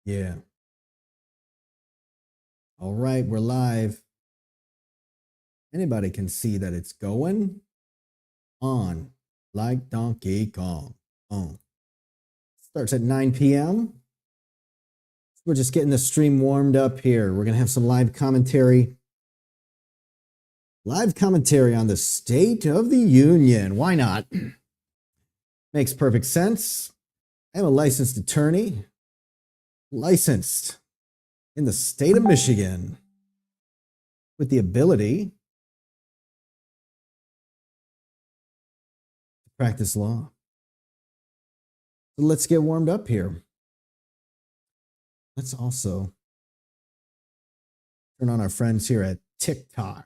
Yeah. All right, we're live. Anybody can see that it's going on like Donkey Kong. Oh. Starts at 9 p.m. We're just getting the stream warmed up here. We're going to have some live commentary. Live commentary on the State of the Union. Why not? Makes perfect sense. I am a licensed attorney, licensed in the state of Michigan, with the ability to practice law. So let's get warmed up here. Let's also turn on our friends here at TikTok.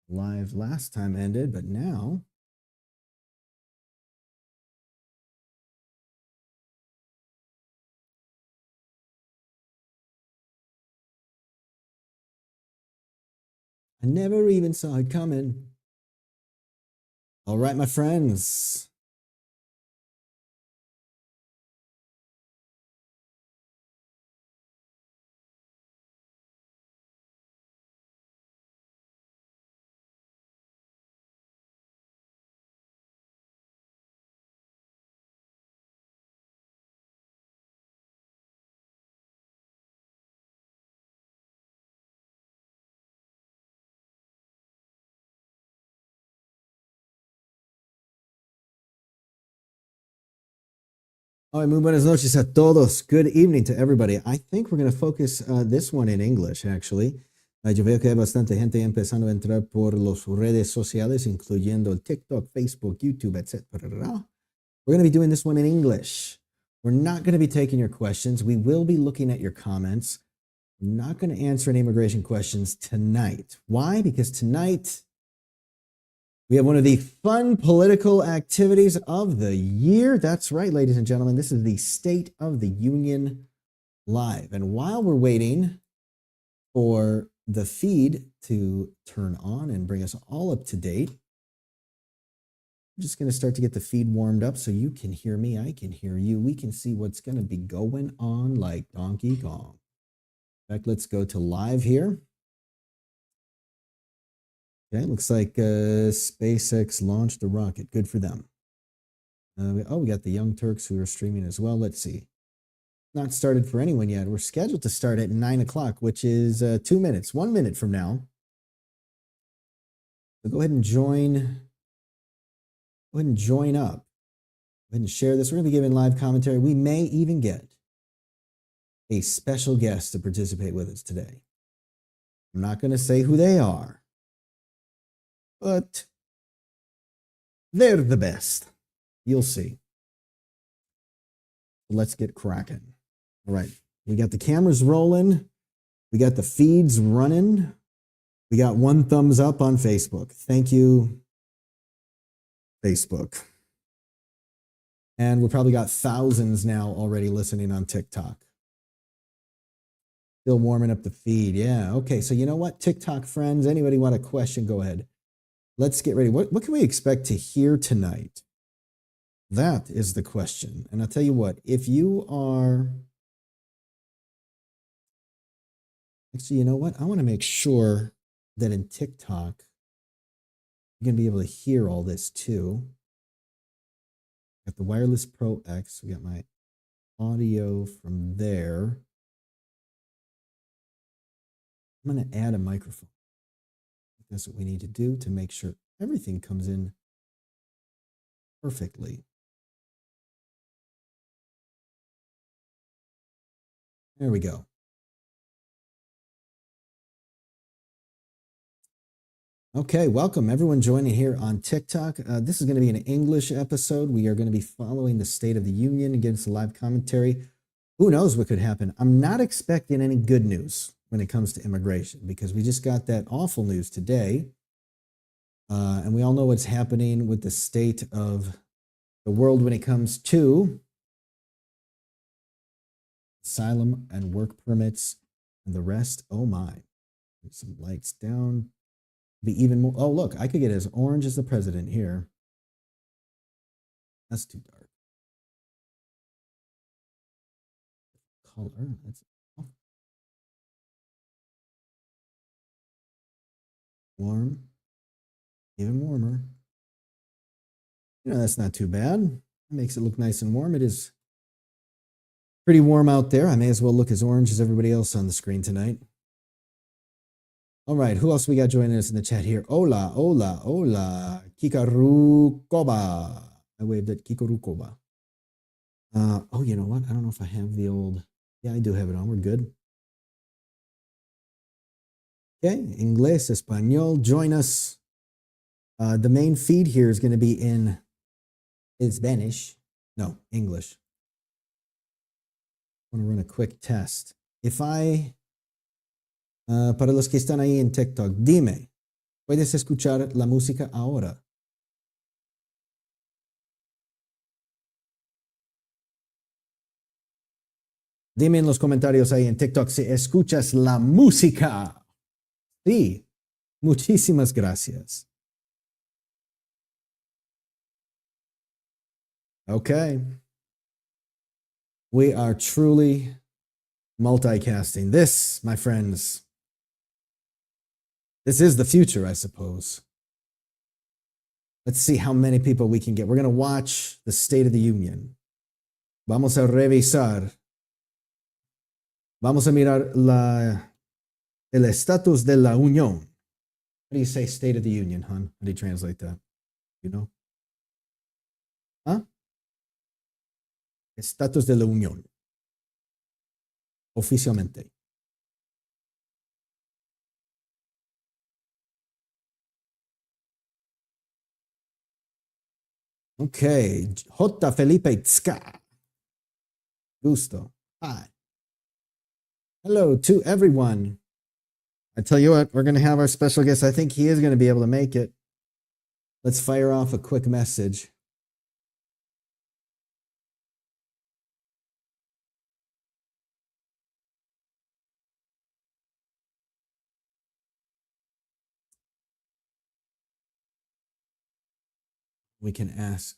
Live last time ended, but now I never even saw it coming. All right, my friends. All right, muy buenas noches a todos. Good evening to everybody. I think we're going to focus this one in English, actually. Yo veo que hay bastante gente empezando a entrar por las redes sociales, incluyendo el TikTok, Facebook, YouTube, etc. We're going to be doing this one in English. We're not going to be taking your questions. We will be looking at your comments. We're not going to answer any immigration questions tonight. Why? Because tonight we have one of the fun political activities of the year. That's right, ladies and gentlemen. This is the State of the Union Live. And while we're waiting for the feed to turn on and bring us all up to date, I'm just going to start to get the feed warmed up so you can hear me, I can hear you. We can see what's going to be going on like Donkey Kong. In fact, let's go to live here. Okay, looks like SpaceX launched a rocket. Good for them. We got the Young Turks who are streaming as well. Let's see. Not started for anyone yet. We're scheduled to start at 9 o'clock, which is 2 minutes, 1 minute from now. So go ahead and join. Go ahead and join up. Go ahead and share this. We're going to be giving live commentary. We may even get a special guest to participate with us today. I'm not going to say who they are, but they're the best. You'll see. Let's get cracking. All right. We got the cameras rolling. We got the feeds running. We got 1 thumbs up on Facebook. Thank you, Facebook. And we probably got thousands now already listening on TikTok. Still warming up the feed. Yeah. Okay. So you know what? TikTok friends, anybody want a question? Go ahead. Let's get ready. What can we expect to hear tonight? That is the question. And I'll tell you what, if you are, actually, you know what? I want to make sure that in TikTok, you're going to be able to hear all this too. Got the Wireless Pro X. We got my audio from there. I'm going to add a microphone. That's what we need to do to make sure everything comes in perfectly. There we go. Okay, welcome everyone joining here on TikTok. This is going to be an English episode. We are going to be following the State of the Union and getting some live commentary. Who knows what could happen? I'm not expecting any good news when it comes to immigration because we just got that awful news today. And we all know what's happening with the state of the world when it comes to asylum and work permits and the rest. Oh my. Put some lights down. Be even more. Oh, look, I could get as orange as the president here. That's too dark. Color. That's warm. Even warmer. That's not too bad. It makes it look nice and warm. It is pretty warm out there. I may as well look as orange as everybody else on the screen tonight. All right, who else we got joining us in the chat here? Hola, hola, hola. Kikarukoba. I waved at Kikarukoba. Oh, you know what? I don't know if I have the old. Yeah, I do have it on. We're good. Okay, Inglés, Español, join us. The main feed here is going to be in Spanish. No, English. I want to run a quick test. If I, para los que están ahí en TikTok, dime, ¿puedes escuchar la música ahora? Dime en los comentarios ahí en TikTok si escuchas la música. Sí, muchísimas gracias. Okay. We are truly multicasting. This, my friends, this is the future, I suppose. Let's see how many people we can get. We're going to watch the State of the Union. Vamos a revisar. Vamos a mirar el estatus de la Unión. How do you say State of the Union, hon? How do you translate that? You know? Huh? Estatus de la Unión. Oficialmente. Okay. J. Felipe Tzka. Gusto. Hi. Hello to everyone. I tell you what, we're going to have our special guest. I think he is going to be able to make it. Let's fire off a quick message. We can ask.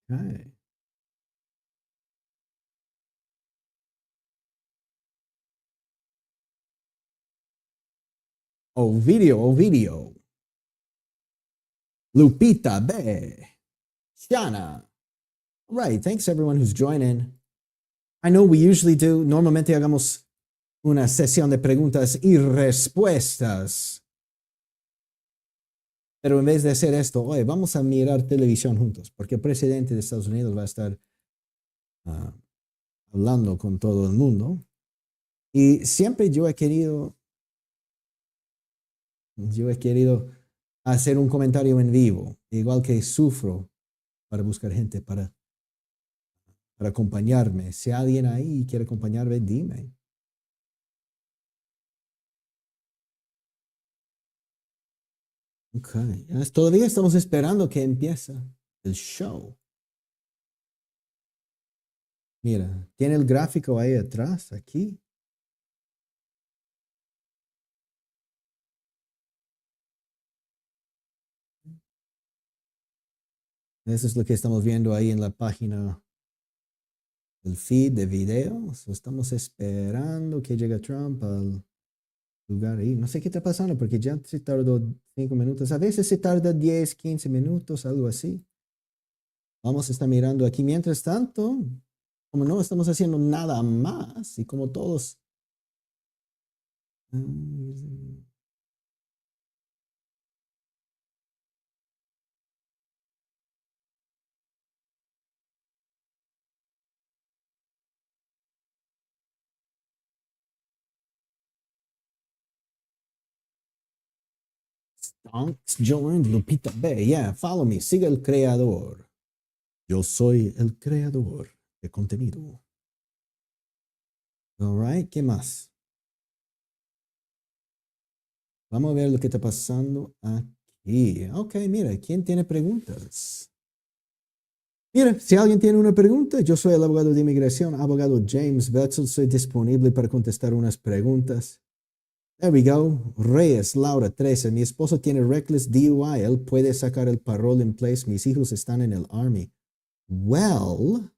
Okay. Ovidio. Lupita B. Shana. All right. Thanks everyone who's joining. I know we usually do. Normalmente hagamos una sesión de preguntas y respuestas. Pero en vez de hacer esto, oye, vamos a mirar televisión juntos, porque el presidente de Estados Unidos va a estar hablando con todo el mundo. Y siempre yo he querido hacer un comentario en vivo, igual que sufro para buscar gente para acompañarme. Si alguien ahí quiere acompañarme, dime. Okay. Todavía estamos esperando que empiece el show. Mira, tiene el gráfico ahí atrás, aquí. Eso es lo que estamos viendo ahí en la página del feed de videos. Estamos esperando que llegue Trump al lugar ahí. No sé qué está pasando porque ya se tardó 5 minutos. A veces se tarda 10, 15 minutos, algo así. Vamos a estar mirando aquí. Mientras tanto, como no estamos haciendo nada más y como todos... Stonks joined Lupita B. Yeah, follow me. Siga el creador. Yo soy el creador de contenido. All right, ¿qué más? Vamos a ver lo que está pasando aquí. Ok, mira, ¿quién tiene preguntas? Mira, si alguien tiene una pregunta, yo soy el abogado de inmigración, abogado James Betzel, soy disponible para contestar unas preguntas. There we go. Reyes, Laura, 13. Mi esposo tiene reckless DUI. Él puede sacar el parole in place. Mis hijos están en el Army. Well,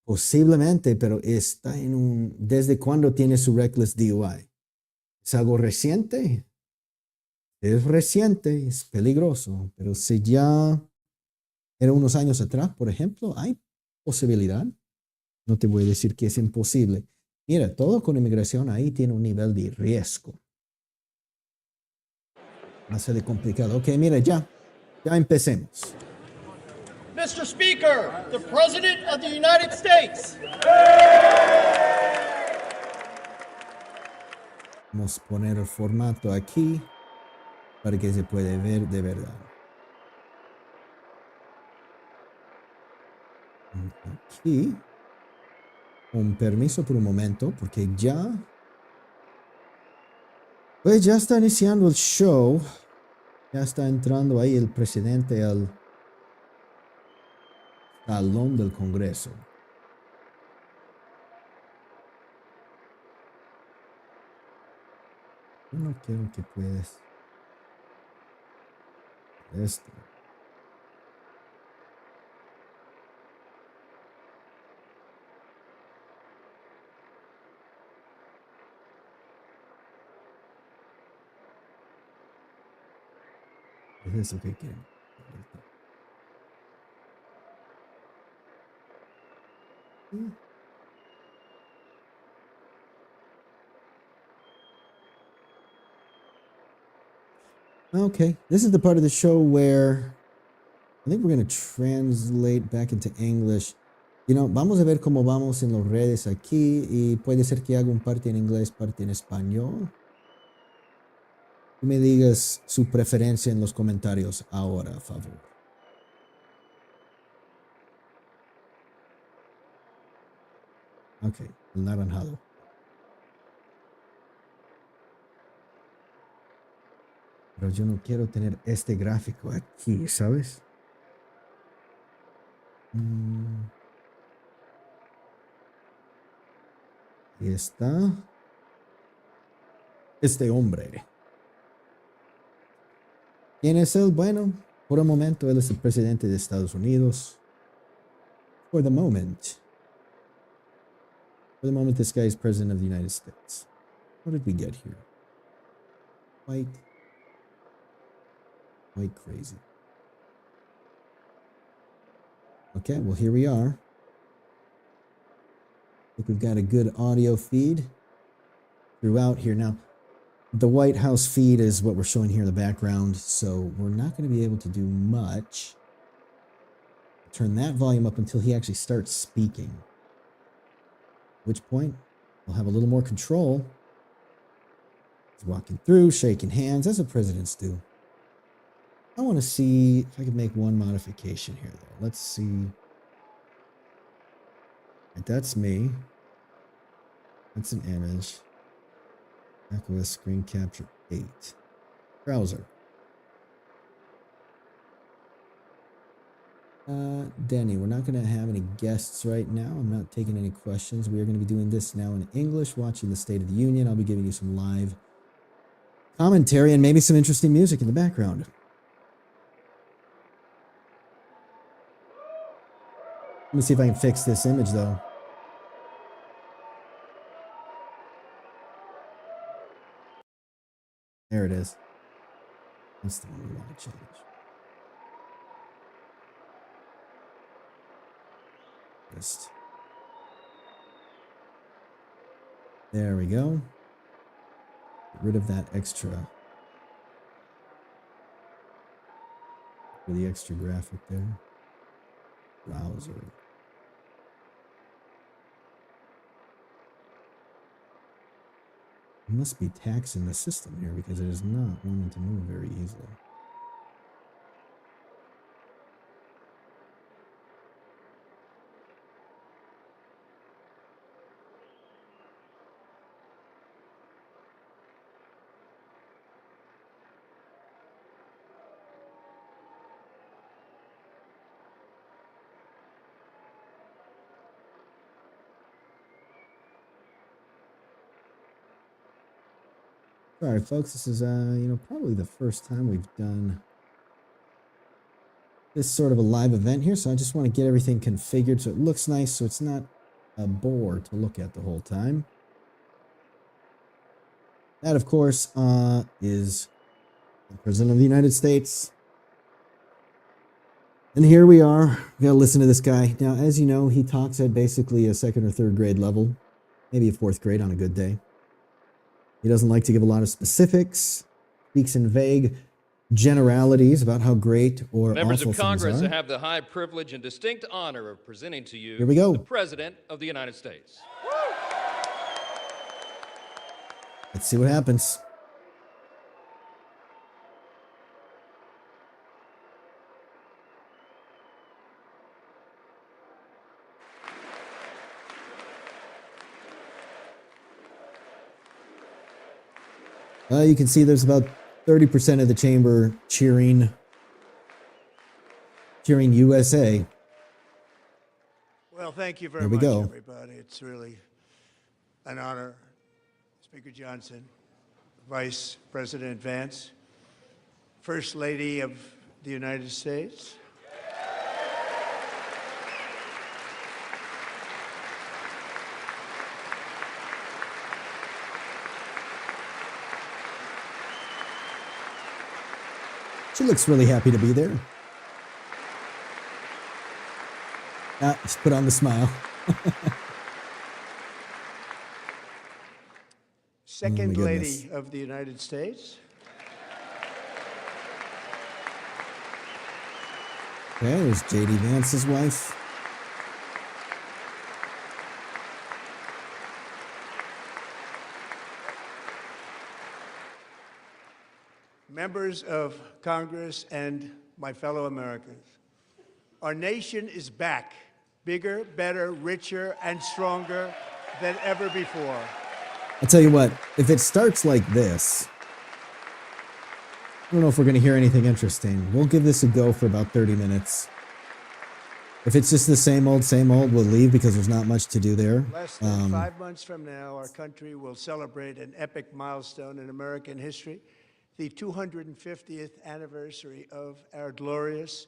posiblemente, pero está en un... ¿Desde cuándo tiene su reckless DUI? ¿Es algo reciente? Es reciente, es peligroso, pero si ya era unos años atrás, por ejemplo, hay posibilidad. No te voy a decir que es imposible. Mira, todo con inmigración ahí tiene un nivel de riesgo. Va a ser de complicado. Ok, mira, ya empecemos. Mr. Speaker, the President of the United States. Vamos a poner el formato aquí para que se pueda ver de verdad. Aquí, con permiso por un momento, porque pues ya está iniciando el show. Ya está entrando ahí el presidente al salón del Congreso. Yo no quiero que puedas esto. Es eso que quiero. Okay, this is the part of the show where I think we're going to translate back into English. Vamos a ver cómo vamos en las redes aquí y puede ser que haga un parte en inglés, parte en español. Tú me digas su preferencia en los comentarios ahora, a favor. Ok, el naranjado. Pero yo no quiero tener este gráfico aquí, ¿sabes? Ahí está. Este hombre. ¿Quién es él? Bueno, por el momento él es el presidente de Estados Unidos. For the moment. For the moment, this guy is president of the United States. How did we get here? Quite crazy. Okay, well, here we are. I think we've got a good audio feed throughout here. Now, the White House feed is what we're showing here in the background, so we're not going to be able to do much. Turn that volume up until he actually starts speaking. At which point, we'll have a little more control. He's walking through, shaking hands, as the presidents do. I want to see if I can make one modification here, though. Let's see. Right, that's me. That's an image. macOS Screen Capture 8. Browser. Danny, we're not going to have any guests right now. I'm not taking any questions. We are going to be doing this now in English, watching the State of the Union. I'll be giving you some live commentary and maybe some interesting music in the background. Let me see if I can fix this image, though. There it is. That's the one we want to change. Just there we go. Get rid of that extra. For the extra graphic there. Browser. It must be taxing the system here because it is not wanting to move very easily. Sorry, folks. This is probably the first time we've done this sort of a live event here, so I just want to get everything configured so it looks nice, so it's not a bore to look at the whole time. That, of course, is the President of the United States. And here we are. We gotta listen to this guy. Now, as you know, he talks at basically a second or third grade level, maybe a fourth grade on a good day. He doesn't like to give a lot of specifics, speaks in vague generalities about how great or Members awful of Congress, things I are. have the high privilege and distinct honor of presenting to you Here we go. the President of the United States. Let's see what happens. You can see there's about 30% of the chamber cheering USA. Well, thank you very Here we much, go. everybody. It's really an honor. Speaker Johnson, Vice President Vance, First Lady of the United States. She looks really happy to be there. Just put on the smile. Second Oh, my goodness. Lady of the United States. Okay, there's JD Vance's wife. Members of Congress and my fellow Americans, our nation is back, bigger, better, richer, and stronger than ever before. I'll tell you what, if it starts like this, I don't know if we're going to hear anything interesting. We'll give this a go for about 30 minutes. If it's just the same old, we'll leave because there's not much to do there. Less than 5 months from now, our country will celebrate an epic milestone in American history, the 250th anniversary of our glorious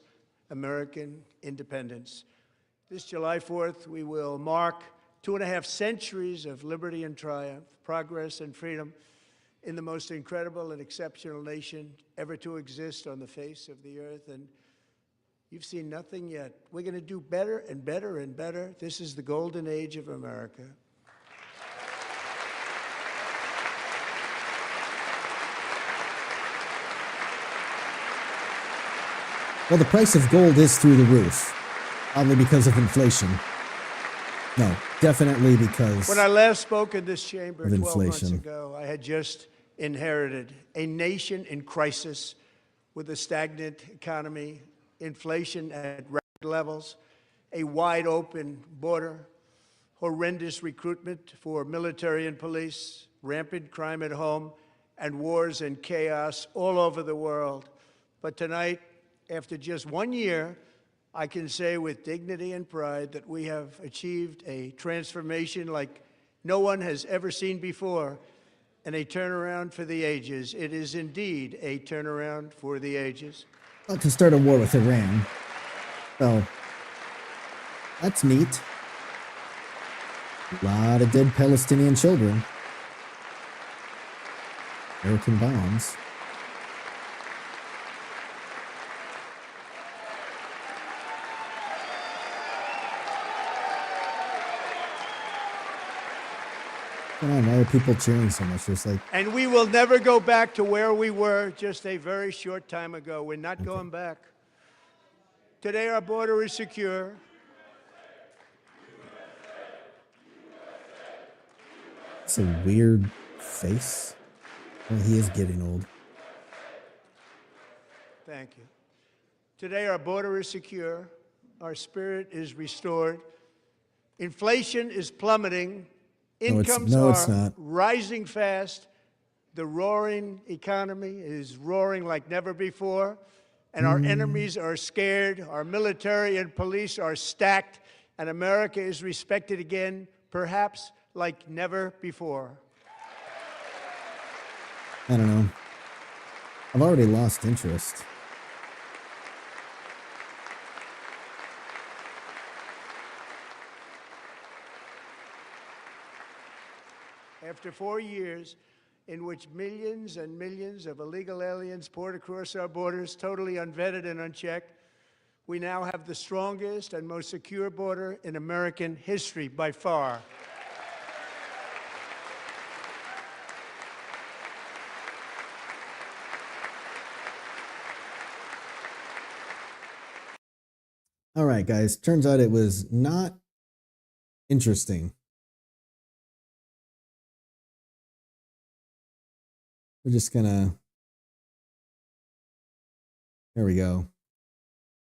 American independence. This July 4th, we will mark 2.5 centuries of liberty and triumph, progress and freedom in the most incredible and exceptional nation ever to exist on the face of the earth. And you've seen nothing yet. We're going to do better and better and better. This is the golden age of America. Well, the price of gold is through the roof, probably because of inflation. No, definitely because When I last spoke in this chamber of 12 months inflation. ago, I had just inherited a nation in crisis with a stagnant economy, inflation at record levels, a wide open border, horrendous recruitment for military and police, rampant crime at home, and wars and chaos all over the world. But tonight, after just 1 year, I can say with dignity and pride that we have achieved a transformation like no one has ever seen before, and a turnaround for the ages. It is indeed a turnaround for the ages. about to start a war with Iran. So, that's neat. A lot of dead Palestinian children. American bombs. Come on, why are people cheering so much? It's like, And we will never go back to where we were just a very short time ago. We're not going back. Today, our border is secure. it's a weird face. Well, he is getting old. Thank you. Today, our border is secure. Our spirit is restored. Inflation is plummeting. Incomes it's are not. rising fast. The roaring economy is roaring like never before. And our enemies are scared. Our military and police are stacked. And America is respected again, perhaps like never before. I don't know. I've already lost interest. After 4 years in which millions and millions of illegal aliens poured across our borders, totally unvetted and unchecked, we now have the strongest and most secure border in American history by far. All right, guys. Turns out it was not interesting. We're just gonna. There we go.